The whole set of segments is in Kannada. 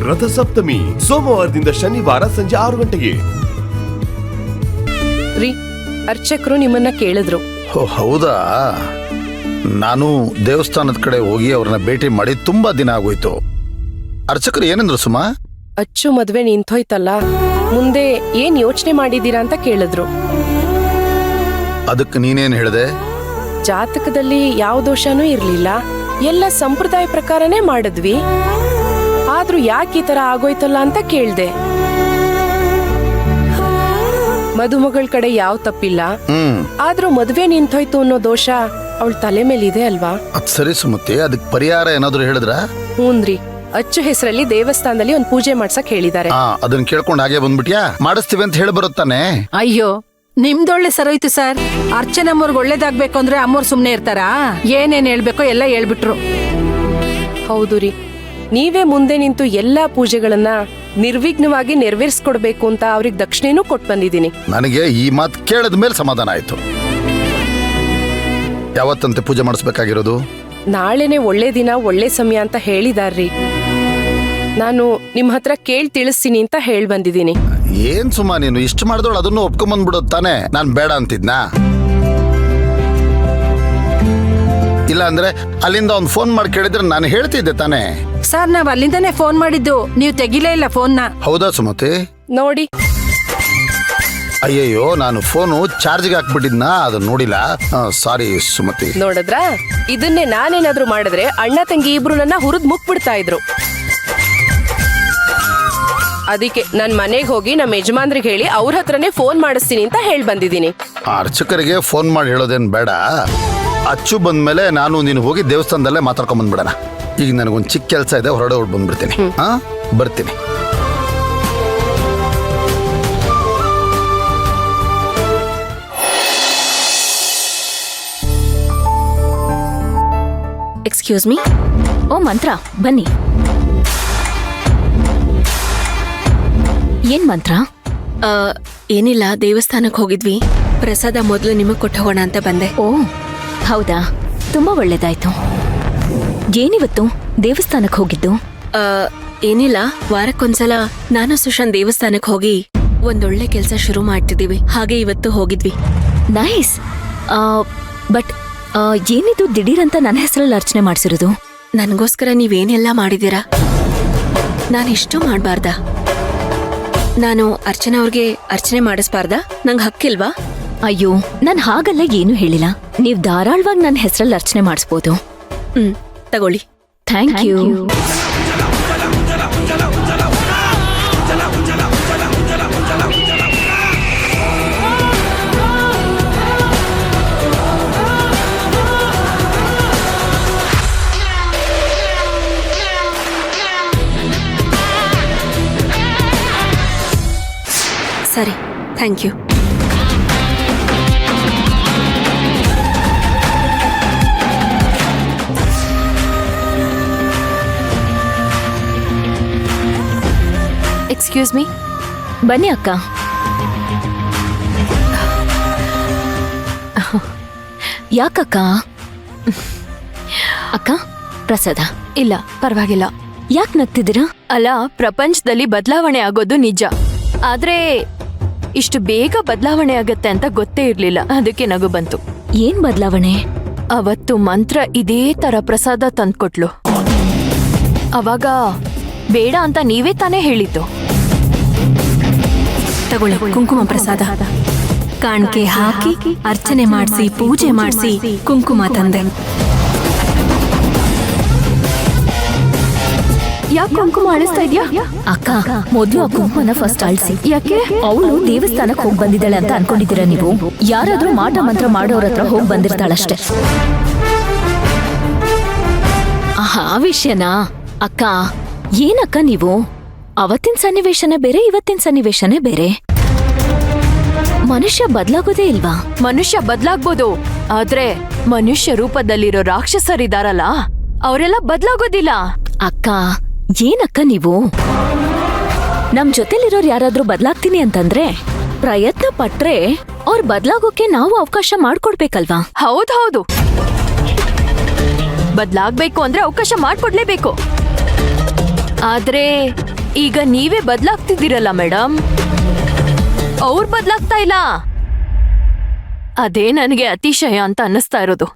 ರಥಸಪ್ತಮಿ ಸೋಮವಾರದಿಂದ ಶನಿವಾರ ಸಂಜೆ 6 ಗಂಟೆಗೆ. ರೀ, ಅರ್ಚಕರು ನಿಮ್ಮನ್ನ ಕೇಳಿದ್ರು. ಹೌದಾ? ನಾನು ದೇವಸ್ಥಾನದ ಕಡೆ ಹೋಗಿ ಅವ್ರನ್ನ ಭೇಟಿ ಮಾಡಿ ತುಂಬಾ ದಿನ ಆಗೋಯ್ತು. ಅರ್ಚಕರು ಏನಂದ್ರು ಸುಮಾ? ಅಚ್ಚು ಮದ್ವೆ ನಿಂತೋಯ್ತಲ್ಲ, ಮುಂದೆ ಏನ್ ಯೋಚನೆ ಮಾಡಿದೀರಾ ಅಂತ ಕೇಳಿದ್ರು. ಅದಕ್ಕೆ ನೀನೇನ್ ಹೇಳ್ದೆ? ಜಾತಕದಲ್ಲಿ ಯಾವ ದೋಷನೂ ಇರ್ಲಿಲ್ಲ, ಎಲ್ಲ ಸಂಪ್ರದಾಯ ಪ್ರಕಾರನೇ ಮಾಡಿದ್ವಿ. ಆದ್ರೂ ಯಾಕೆ ಈ ತರ ಆಗೋಯ್ತಲ್ಲ ಅಂತ ಕೇಳ್ದೆ. ಮದುಮಗಳ ಕಡೆ ಯಾವ ತಪ್ಪಿಲ್ಲ, ಆದ್ರೂ ಮದ್ವೆ ನಿಂತೋಯ್ತು ಅನ್ನೋ ದೋಷ ಅವಳ ತಲೆ ಮೇಲಿದೆ ಅಲ್ವಾ? ಅದ್ ಸರಿ ಸುಮತಿ, ಅದಕ್ಕೆ ಪರಿಹಾರ ಏನಾದ್ರು ಹೇಳಿದ್ರ? ಹೂನ್ರಿ, ಅಚ್ಚು ಹೆಸರಲ್ಲಿ ದೇವಸ್ಥಾನದಲ್ಲಿ ಒಂದ್ ಪೂಜೆ ಮಾಡ್ಸಕ್ ಹೇಳಿದ್ದಾರೆ. ಅದನ್ನ ಕೇಳ್ಕೊಂಡು ಹಾಗೆ ಬಂದ್ಬಿಟ್ಯಾ? ಮಾಡಿಸ್ತೀವಿ ಅಂತ ಹೇಳಿ ಬರುತ್ತಾನೆ. ಅಯ್ಯೋ, ನಿಮ್ದೊಳ್ಳೆ ಸರೋಯ್ತು ಸರ್. ಅರ್ಚನಮ್ಮವ್ರಿಗೆ ಒಳ್ಳೇದಾಗ್ಬೇಕು ಅಂದ್ರೆ ಅಮ್ಮವ್ರು ಸುಮ್ನೆ ಇರ್ತಾರಾ? ಏನೇನ್ ಹೇಳ್ಬೇಕೋ ಎಲ್ಲ ಹೇಳ್ಬಿಟ್ರು. ಹೌದು ರೀ, ನೀವೇ ಮುಂದೆ ನಿಂತು ಎಲ್ಲಾ ಪೂಜೆಗಳನ್ನ ನಿರ್ವಿಘ್ನವಾಗಿ ನೆರವೇರಿಸ್ಕೊಡ್ಬೇಕು ಅಂತ ಅವ್ರಿಗೆ ದಕ್ಷಿಣೆನೂ ಕೊಟ್ಟು ಬಂದಿದ್ದೀನಿ. ನನಗೆ ಈ ಮಾತು ಕೇಳಿದ ಮೇಲೆ ಸಮಾಧಾನ ಆಯ್ತು. ಯಾವತ್ತಂತೆ ಪೂಜೆ ಮಾಡಿಸ್ಬೇಕಾಗಿರೋದು? ನಾಳೆನೆ ಒಳ್ಳೆ ದಿನ ಒಳ್ಳೆ ಸಮಯ ಅಂತ ಹೇಳಿದಾರ್ರಿ. ನಾನು ನಿಮ್ ಹತ್ರ ಕೇಳಿ ತಿಳಿಸ್ತೀನಿ ಅಂತ ಹೇಳಿ ಬಂದಿದ್ದೀನಿ. ಏನ್ ಸುಮಾ ನೀನು ಇಷ್ಟು ಮಾಡಿದವಳು ಅದನ್ನು ಒಪ್ಕೊಂಬಂದ್ಬಿಡೋದು ತಾನೆ? ನಾನ್ ಬೇಡ ಅಂತಿದ್ನಾ? ಇಲ್ಲ ಅಂದ್ರೆ ಅಲ್ಲಿಂದ ಒಂದು ಫೋನ್ ಮಾಡಿ ಕೇಳಿದ್ರೆ ನಾನು ಹೇಳ್ತಿದ್ದೆ ತಾನೆ. ಸರ್, ನಾವ್ ಅಲ್ಲಿಂದಾನೆ ಫೋನ್ ಮಾಡಿದ್ದು, ನೀವು ತೆಗಿಲೇ ಇಲ್ಲ ಫೋನ್ನ. ಹೌದಾ ಸುಮತಿ? ನೋಡಿ, ಅಯ್ಯಯ್ಯೋ, ನಾನು ಫೋನು ಚಾರ್ಜ್ಗೆ ಹಾಕ್ಬಿಟ್ಟಿದ್ನಾ, ಅದು ನೋಡಿಲ್ಲ. ಸಾರಿ ಸುಮತಿ. ನೋಡಿದ್ರಾ? ಇದನ್ನೇ ನಾನೇನಾದ್ರೂ ಮಾಡಿದ್ರೆ ಅಣ್ಣ ತಂಗಿ ಇಬ್ರು ನನ್ನ ಹುರಿದ್ ಮುಕ್ಬಿಡ್ತಾ ಇದ್ರು. ಅದಕ್ಕೆ ನನ್ ಮನೆಗೆ ಹೋಗಿ ನಮ್ಮ ಯಜಮಾನ್ರಿಗೆ ಹೇಳಿ ಅವ್ರ ಹತ್ರನೇ ಫೋನ್ ಮಾಡಿಸ್ತೀನಿ ಅಂತ ಹೇಳಿ ಬಂದಿದ್ದೀನಿ. ಅರ್ಚಕರಿಗೆ ಫೋನ್ ಮಾಡಿ ಹೇಳೋದೇನ್ ಬೇಡ. ಅಚ್ಚು ಬಂದ್ಮೇಲೆ ನಾನು ನೀನು ಹೋಗಿ ದೇವಸ್ಥಾನದಲ್ಲೇ ಮಾತಾಡ್ಕೊಂಡ್ ಬಂದ್ಬಿಡೋಣ. ಈಗ ನನಗೊಂದು ಚಿಕ್ಕ ಕೆಲಸ ಇದೆ, ಹೊರಡೆ ಹೊರಡ್ ಬಂದ್ಬಿಡ್ತೀನಿ. ಬರ್ತೀನಿ. Excuse me. ಓ ಮಂತ್ರ, ಬನ್ನಿ. ಏನ್ ಮಂತ್ರ? ಏನಿಲ್ಲ, ದೇವಸ್ಥಾನಕ್ಕೆ ಹೋಗಿದ್ವಿ. ಪ್ರಸಾದ ಮೊದಲು ನಿಮಗೆ ಕೊಟ್ಟು ಹೋಗೋಣ ಅಂತ ಬಂದೆ. ಓ ಹೌದಾ, ತುಂಬಾ ಒಳ್ಳೇದಾಯ್ತು. ಏನಿವತ್ತು ದೇವಸ್ಥಾನಕ್ಕೆ ಹೋಗಿದ್ದು? ಏನಿಲ್ಲ, ವಾರಕ್ಕೊಂದ್ಸಲ ನಾನು ಸುಶಾಂತ್ ದೇವಸ್ಥಾನಕ್ಕೆ ಹೋಗಿ ಒಂದೊಳ್ಳೆ ಕೆಲಸ ಶುರು ಮಾಡ್ತಿದ್ದೀವಿ. ಹಾಗೆ ಇವತ್ತು ಹೋಗಿದ್ವಿ. ನೈಸ್. ಬಟ್ ಏನಿದು ದಿಢೀರಂತ ನನ್ನ ಹೆಸರಲ್ಲಿ ಅರ್ಚನೆ ಮಾಡಿಸಿರೋದು? ನನಗೋಸ್ಕರ ನೀವೇನೆಲ್ಲ ಮಾಡಿದ್ದೀರಾ? ನಾನು ಇಷ್ಟು ಮಾಡಬಾರ್ದಾ? ನಾನು ಅರ್ಚನಾ ಅವ್ರಿಗೆ ಅರ್ಚನೆ ಮಾಡಿಸ್ಬಾರ್ದಾ? ನಂಗೆ ಹಕ್ಕಿಲ್ವಾ? ಅಯ್ಯೋ, ನಾನು ಹಾಗಲ್ಲ ಏನು ಹೇಳಿಲ್ಲ. ನೀವು ಧಾರಾಳವಾಗಿ ನನ್ನ ಹೆಸರಲ್ಲಿ ಅರ್ಚನೆ ಮಾಡಿಸ್ಬೋದು. ತಗೊಳ್ಳಿ. Thank you. ಸರಿ, ಥ್ಯಾಂಕ್ ಯು. Excuse me. ಬನ್ನಿ ಅಕ್ಕ. ಯಾಕಕ್ಕ? ಅಕ್ಕ, ಪ್ರಸಾದ. ಇಲ್ಲ, ಪರವಾಗಿಲ್ಲ. ಯಾಕೆ ನಗ್ತಿದ್ದೀರಾ? ಅಲ್ಲ, ಪ್ರಪಂಚದಲ್ಲಿ ಬದಲಾವಣೆ ಆಗೋದು ನಿಜ, ಆದ್ರೆ ಇಷ್ಟು ಬೇಗ ಬದಲಾವಣೆ ಆಗತ್ತೆ ಅಂತ ಗೊತ್ತೇ ಇರ್ಲಿಲ್ಲ. ಅದಕ್ಕೆ ನಗು ಬಂತು. ಏನ್ ಬದಲಾವಣೆ? ಅವತ್ತು ಮಂತ್ರ ಇದೇ ತರ ಪ್ರಸಾದ ತಂದ್ಕೊಟ್ಲು. ಅವಾಗ ಬೇಡ ಅಂತ ನೀವೇ ತಾನೇ ಹೇಳಿದ್ದು. ತಗೊಳ್ಳಿ, ಕುಂಕುಮ ಪ್ರಸಾದ. ಕಾಣಿಕೆ ಹಾಕಿ ಅರ್ಚನೆ ಮಾಡಿಸಿ ಪೂಜೆ ಮಾಡಿಸಿ ಕುಂಕುಮ ತಂದೆ. ಯಾಕೆ ಕುಂಕುಮ ಅಳಿಸ್ತಾ ಇದ್ಯಾ? ಅಕ್ಕ, ಮೊದ್ಲು ಆ ಕುಂಕುಮನ ಫಸ್ಟ್ ಅಳಿಸಿ. ಯಾಕೆ? ಅವಳು ದೇವಸ್ಥಾನಕ್ಕೆ ಹೋಗಿ ಬಂದಿದ್ದಾಳೆ ಅಂತ ಅನ್ಕೊಂಡಿದ್ದೀರಾ ನೀವು? ಯಾರಾದ್ರೂ ಮಾಟ ಮಂತ್ರ ಮಾಡೋರ ಹತ್ರ ಹೋಗಿ ಬಂದಿರ್ತಾಳಷ್ಟೇ. ಆ ವಿಷಯನಾ? ಅಕ್ಕ, ಏನಕ್ಕ ನೀವು? ಅವತ್ತಿನ ಸನ್ನಿವೇಶನೇ ಬೇರೆ, ಇವತ್ತಿನ ಸನ್ನಿವೇಶನೇ ಬೇರೆ. ಮನುಷ್ಯ ಬದಲಾಗೋದೇ ಇಲ್ವಾ? ಮನುಷ್ಯ ಬದಲಾಗ್ಬೋದು, ಆದ್ರೆ ಮನುಷ್ಯ ರೂಪದಲ್ಲಿರೋ ರಾಕ್ಷಸರಿದಾರಲ್ಲ, ಅವರೆಲ್ಲ ಬದಲಾಗೋದಿಲ್ಲ. ಅಕ್ಕ, ಏನಕ್ಕ ನೀವು? ನಮ್ ಜೊತೆಲಿರೋರು ಯಾರಾದ್ರೂ ಬದಲಾಗ್ತೀನಿ ಅಂತಂದ್ರೆ ಪ್ರಯತ್ನ ಪಟ್ರೆ ಅವ್ರು ಬದಲಾಗೋಕೆ ನಾವು ಅವಕಾಶ ಮಾಡ್ಕೊಡ್ಬೇಕಲ್ವಾ? ಹೌದು, ಬದಲಾಗ್ಬೇಕು ಅಂದ್ರೆ ಅವಕಾಶ ಮಾಡ್ಕೊಡ್ಲೇಬೇಕು. ಆದ್ರೆ ಈಗ ನೀವೇ ಬದ್ಲಾಗ್ತಿದ್ದೀರಲ್ಲ ಮೇಡಮ್, ಅವ್ರು ಬದ್ಲಾಗ್ತಾ ಇಲ್ಲ. ಅದೇ ನನಗೆ ಅತಿಶಯ ಅಂತ ಅನ್ನಿಸ್ತಾ ಇರೋದು.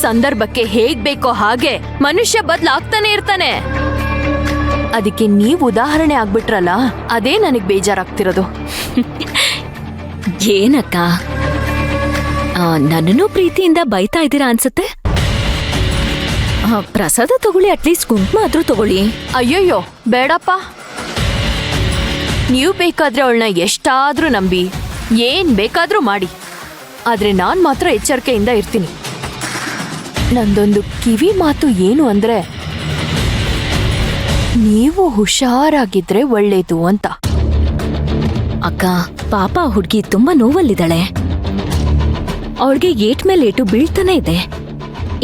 ಸಂದರ್ಭಕ್ಕೆ ಹೇಗ್ ಬೇಕೋ ಹಾಗೆ ಮನುಷ್ಯ ಬದ್ಲಾಗ್ತಾನೆ ಇರ್ತಾನೆ. ಅದಕ್ಕೆ ನೀವು ಉದಾಹರಣೆ ಆಗ್ಬಿಟ್ರಲ್ಲ, ಅದೇ ನನಗ್ ಬೇಜಾರಾಗ್ತಿರೋದು. ಏನಕ್ಕ ನನ್ನನ್ನು ಪ್ರೀತಿಯಿಂದ ಬೈತಾ ಇದ್ದೀರಾ ಅನ್ಸುತ್ತೆ. ಪ್ರಸಾದ ತಗೊಳ್ಳಿ, ಅಟ್ಲೀಸ್ಟ್ ಕುಂಕುಮ ಆದ್ರೂ ತಗೊಳ್ಳಿ. ಅಯ್ಯಯ್ಯೋ ಬೇಡಪ್ಪ. ನೀವು ಬೇಕಾದ್ರೆ ಅವಳನ್ನ ಎಷ್ಟಾದ್ರೂ ನಂಬಿ ಏನ್ ಬೇಕಾದ್ರೂ ಮಾಡಿ, ಆದ್ರೆ ನಾನ್ ಮಾತ್ರ ಎಚ್ಚರಿಕೆಯಿಂದ ಇರ್ತೀನಿ. ನಂದೊಂದು ಕಿವಿ ಮಾತು ಏನು ಅಂದ್ರೆ, ನೀವು ಹುಷಾರಾಗಿದ್ರೆ ಒಳ್ಳೇದು ಅಂತ. ಅಕ್ಕ ಪಾಪ ಹುಡ್ಗಿ ತುಂಬಾ ನೋವಲ್ಲಿದ್ದಾಳೆ. ಅವಳಿಗೆ ಏಟ್ ಮೇಲೆ ಏಟು ಬೀಳ್ತಾನೆ ಇದೆ.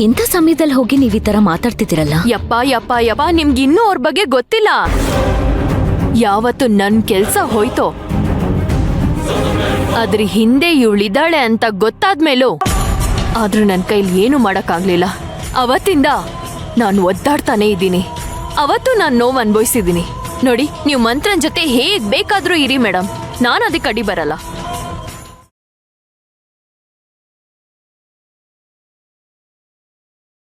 ಇಂಥ ಸಮಯದಲ್ಲಿ ಹೋಗಿ ನೀವ್ ಈ ತರ ಮಾತಾಡ್ತಿದ್ದೀರಲ್ಲ. ಯಪ್ಪ ಯಪ್ಪ ಯಪ್ಪ, ನಿಮ್ಗಿನ್ನೂ ಅವ್ರ ಬಗ್ಗೆ ಗೊತ್ತಿಲ್ಲ. ಯಾವತ್ತು ನನ್ ಕೆಲ್ಸ ಹೋಯ್ತೋ ಅದ್ರ ಹಿಂದೆ ಇವಳಿದ್ದಾಳೆ ಅಂತ ಗೊತ್ತಾದ್ಮೇಲೂ ಆದ್ರೂ ನನ್ ಕೈಲಿ ಏನು ಮಾಡಕ್ಕಾಗ್ಲಿಲ್ಲ. ಅವತ್ತಿಂದ ನಾನು ಒದ್ದಾಡ್ತಾನೆ ಇದ್ದೀನಿ. ಅವತ್ತು ನಾನು ನೋವು ಅನ್ಭವಿಸಿದ್ದೀನಿ. ನೋಡಿ, ನೀವು ಮಂತ್ರನ್ ಜೊತೆ ಹೇಗ್ ಬೇಕಾದ್ರೂ ಇರಿ ಮೇಡಮ್, ನಾನು ಅದಕ್ಕೆ ಅಡ್ಡಿ ಬರಲ್ಲ.